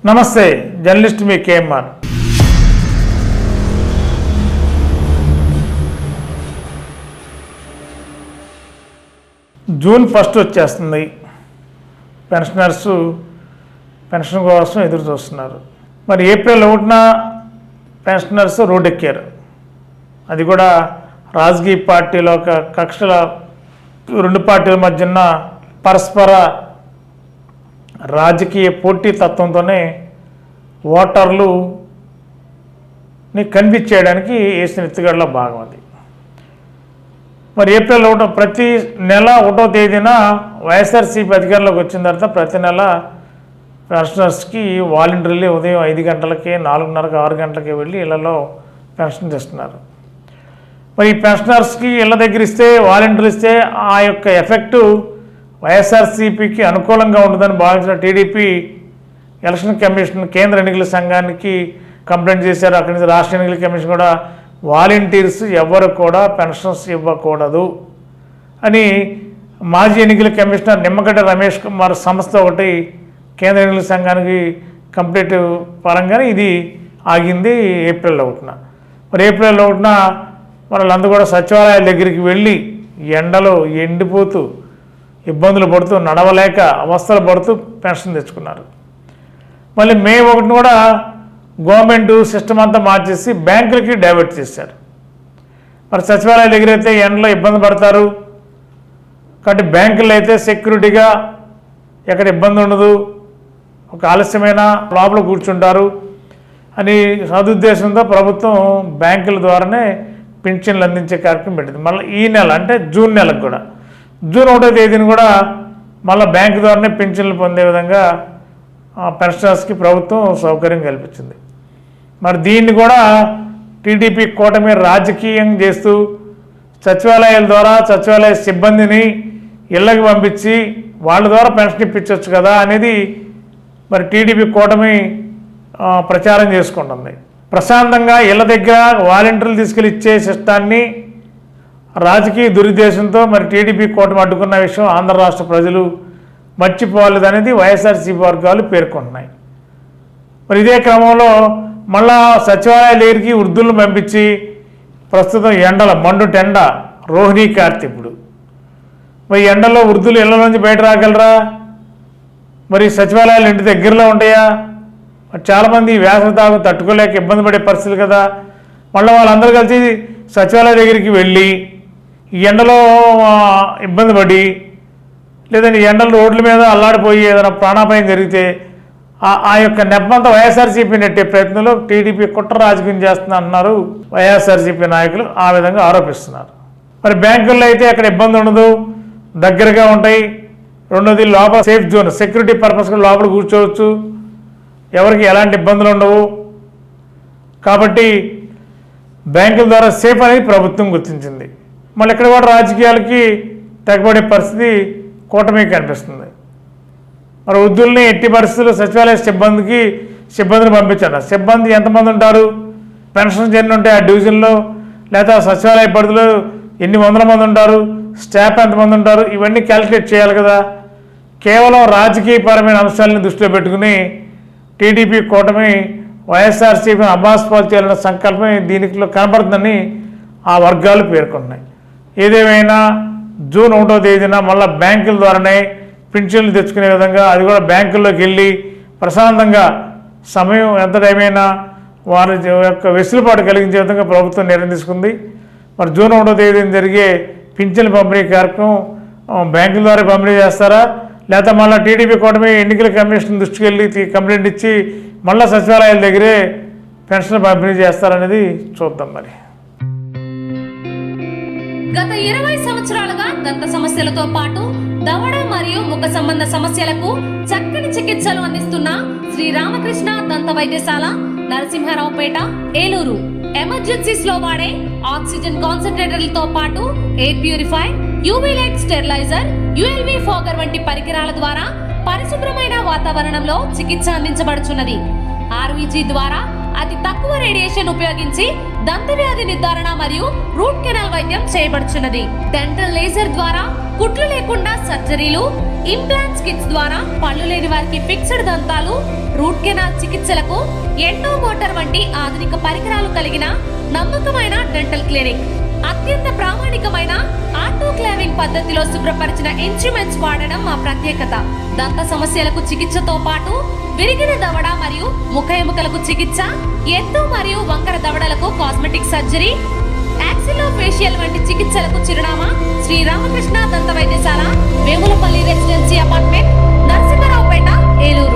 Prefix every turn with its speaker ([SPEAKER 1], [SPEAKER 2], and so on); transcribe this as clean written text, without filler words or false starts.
[SPEAKER 1] నమస్తే, జర్నలిస్ట్ మీ KMR. June 1 వచ్చేస్తుంది. Pensioners pension కోసం ఎదురు చూస్తున్నారు. మరి ఏప్రిల్ 1న పెన్షనర్స్ రోడ్డెక్కారు. అది కూడా రాజకీయ పార్టీల కక్షల రెండు పార్టీల మధ్యన పరస్పర రాజకీయ పోటీ తత్వంతోనే ఓటర్లుని కన్విన్స్ చేయడానికి వేసిన ఎత్తుగడలో భాగం అది. మరి ఏప్రిల్ 1 ప్రతి నెల 1వ తేదీన వైఎస్ఆర్సీపీ అధికారంలోకి వచ్చిన తర్వాత ప్రతి నెల పెన్షనర్స్కి వాలంటీర్లీ ఉదయం 5 గంటలకి 4:30 6 గంటలకి వెళ్ళి ఇళ్లలో పెన్షన్ తెస్తున్నారు. మరి ఈ పెన్షనర్స్కి ఇళ్ళ దగ్గర ఇస్తే వాలంటీర్లు ఇస్తే ఆ యొక్క ఎఫెక్టు వైఎస్ఆర్సీపీకి అనుకూలంగా ఉంటుందని భావించిన టీడీపీ ఎలక్షన్ కమిషన్ కేంద్ర ఎన్నికల సంఘానికి కంప్లైంట్ చేశారు. అక్కడి నుంచి రాష్ట్ర ఎన్నికల కమిషన్ కూడా వాలంటీర్స్ ఎవరు కూడా పెన్షన్స్ ఇవ్వకూడదు అని మాజీ ఎన్నికల కమిషనర్ నిమ్మగడ్డ రమేష్ కుమార్ సంస్థ ఒకటి కేంద్ర ఎన్నికల సంఘానికి కంప్లైంట్ పరంగానే ఇది ఆగింది ఏప్రిల్ 1న. మరి ఏప్రిల్ 1న వాళ్ళందరూ కూడా సచివాలయాల దగ్గరికి వెళ్ళి ఎండలో ఎండిపోతూ ఇబ్బందులు పడుతూ నడవలేక అవస్థలు పడుతూ పెన్షన్ తెచ్చుకున్నారు. మళ్ళీ మే 1న కూడా గవర్నమెంట్ సిస్టమ్ అంతా మార్చేసి బ్యాంకులకి డైవర్ట్ చేశారు. మరి సచివాలయాల దగ్గర అయితే ఎండలో ఇబ్బంది పడతారు కాబట్టి బ్యాంకుల్లో అయితే సెక్యూరిటీగా ఎక్కడ ఇబ్బంది ఉండదు, ఒక ఆలస్యమైన లోపల కూర్చుంటారు అని సదుద్దేశంతో ప్రభుత్వం బ్యాంకుల ద్వారానే పింఛన్లు అందించే కార్యక్రమం పెట్టింది. మళ్ళీ ఈ నెల అంటే జూన్ నెలకు కూడా జూన్ 1వ తేదీన కూడా మళ్ళీ బ్యాంకు ద్వారానే పింఛన్లు పొందే విధంగా పెన్షనర్స్కి ప్రభుత్వం సౌకర్యం కల్పించింది. మరి దీన్ని కూడా టీడీపీ కూటమి రాజకీయం చేస్తూ సచివాలయాల ద్వారా సచివాలయ సిబ్బందిని ఇళ్ళకి పంపించి వాళ్ళ ద్వారా పెన్షన్ ఇప్పించవచ్చు కదా అనేది మరి టీడీపీ కూటమి ప్రచారం చేసుకుంటుంది. ప్రశాంతంగా ఇళ్ళ దగ్గర వాలంటీర్లు తీసుకెళ్ళి ఇచ్చే సిస్టాన్ని రాజకీయ దురుద్దేశంతో మరి టీడీపీ కూటమి అడ్డుకున్న విషయం ఆంధ్ర రాష్ట్ర ప్రజలు మర్చిపోలేదనేది వైఎస్ఆర్సీపీ వర్గాలు పేర్కొంటున్నాయి. మరి ఇదే క్రమంలో మళ్ళా సచివాలయాల దగ్గరికి వృద్ధులను పంపించి ప్రస్తుతం ఎండల మండుటెండ రోహిణీ కార్తీపుడు మరి ఎండలో వృద్ధులు ఇళ్ల నుంచి బయట రాగలరా? మరి సచివాలయాలు ఇంటి దగ్గరలో ఉంటాయా? చాలామంది వేసవి తాగు తట్టుకోలేక ఇబ్బంది పడే పరిస్థితులు కదా. మళ్ళీ వాళ్ళందరూ కలిసి సచివాలయ దగ్గరికి వెళ్ళి ఈ ఎండలో ఇబ్బంది పడి లేదంటే ఎండలు రోడ్ల మీద అల్లాడిపోయి ఏదైనా ప్రాణాపాయం జరిగితే ఆ యొక్క నెపంతా వైఎస్ఆర్సీపీ నెట్టే ప్రయత్నంలో టీడీపీ కుట్ర రాజకీయం చేస్తున్నా అంటున్నారు వైఎస్ఆర్సీపీ నాయకులు. ఆ విధంగా ఆరోపిస్తున్నారు. మరి బ్యాంకుల్లో అయితే అక్కడ ఇబ్బంది ఉండదు, దగ్గరగా ఉంటాయి. రెండోది లోపల సేఫ్ జోన్, సెక్యూరిటీ పర్పస్గా లోపల కూర్చోవచ్చు, ఎవరికి ఎలాంటి ఇబ్బందులు ఉండవు. కాబట్టి బ్యాంకుల ద్వారా సేఫ్ అనేది ప్రభుత్వం గుర్తించింది. మళ్ళీ ఇక్కడ కూడా రాజకీయాలకి తెగబడే పరిస్థితి కూటమికి కనిపిస్తుంది. మరి వృద్ధుల్ని ఎట్టి పరిస్థితుల్లో సచివాలయ సిబ్బందిని పంపించారు. సిబ్బంది ఎంతమంది ఉంటారు, పెన్షన్స్ ఎన్ని ఉంటాయి ఆ డివిజన్లో, లేదా సచివాలయ పరిధిలో ఎన్ని వందల మంది ఉంటారు, స్టాఫ్ ఎంతమంది ఉంటారు, ఇవన్నీ క్యాలిక్యులేట్ చేయాలి కదా. కేవలం రాజకీయపరమైన అంశాలను దృష్టిలో పెట్టుకుని టీడీపీ కూటమి వైఎస్ఆర్సీపీని అబాస్పాలు చేయాలన్న సంకల్పం దీనిలో కనపడుతుందని ఆ వర్గాలు పేర్కొన్నాయి. ఏదేమైనా జూన్ 1వ తేదీన మళ్ళీ బ్యాంకుల ద్వారానే పింఛన్లు తెచ్చుకునే విధంగా అది కూడా బ్యాంకుల్లోకి వెళ్ళి ప్రశాంతంగా సమయం ఎంత టైమైనా వారి యొక్క వెసులుబాటు కలిగించే విధంగా ప్రభుత్వం నిర్ణయం తీసుకుంది. మరి జూన్ 1వ తేదీన జరిగే పింఛన్ల పంపిణీ కార్యక్రమం బ్యాంకుల ద్వారా పంపిణీ చేస్తారా, లేకపోతే మళ్ళీ టీడీపీ కూటమి ఎన్నికల కమిషన్ దృష్టికి వెళ్ళి కంప్లైంట్ ఇచ్చి మళ్ళీ సచివాలయాల దగ్గరే పెన్షన్ పంపిణీ చేస్తారనేది చూద్దాం. మరి
[SPEAKER 2] గత 20 సంవత్సరాలుగా దంత సమస్యలతో పాటు దవడ మరియు ముఖ సంబంధ సమస్యలకు చక్కని చికిత్సలు అందిస్తున్న శ్రీ రామకృష్ణ దంత వైద్యశాల, నరసింహారావుపేట, ఏలూరు. ఎమర్జెన్సీస్ లో వాడే ఆక్సిజన్ కాన్సంట్రేటర్లతో పాటు air purify, UV light steriliser, ULV fogger వంటి పరికరాల ద్వారా పరిశుభ్రమైన వాతావరణంలో చికిత్స అందించబడుచున్నది. ఆర్వీజీ ద్వారా అతి తక్కువ రేడియేషన్ ఉపయోగించి దంతవ్యాధి నిర్ధారణ మరియు రూట్ కెనాల్ వైద్యం చేయబడుచున్నది. డెంటల్ లేజర్ ద్వారా కుట్లు లేకుండా సర్జరీలు, ఇంప్లాంట్స్ కిట్స్ ద్వారా పళ్ళు లేని వారికి ఫిక్స్డ్ దంతాలు, రూట్ కెనాల్ చికిత్సలకు ఎండో మోటార్ వంటి ఆధునిక పరికరాలు కలిగిన నమ్మకమైన డెంటల్ క్లినిక్. అత్యంత ప్రామాణికమైన ఆటోక్లావింగ్ పద్ధతిలో శుభ్రపరిచిన ఇన్స్ట్రుమెంట్స్ వాడడం మా ప్రత్యేకత. దంత సమస్యలకు చికిత్సతో పాటు విరిగిన దవడ మరియు ముఖ ఎముకలకు చికిత్స, ఎత్తు మరియు వంకర దవడలకు కాస్మెటిక్ సర్జరీ, యాక్సిలోఫేషియల్ వంటి చికిత్సలకు చిరునామా శ్రీ రామకృష్ణ దంత వైద్యశాల, వేములపల్లి రెసిడెన్సీ అపార్ట్మెంట్, నరసింహారావుపేట, ఏలూరు.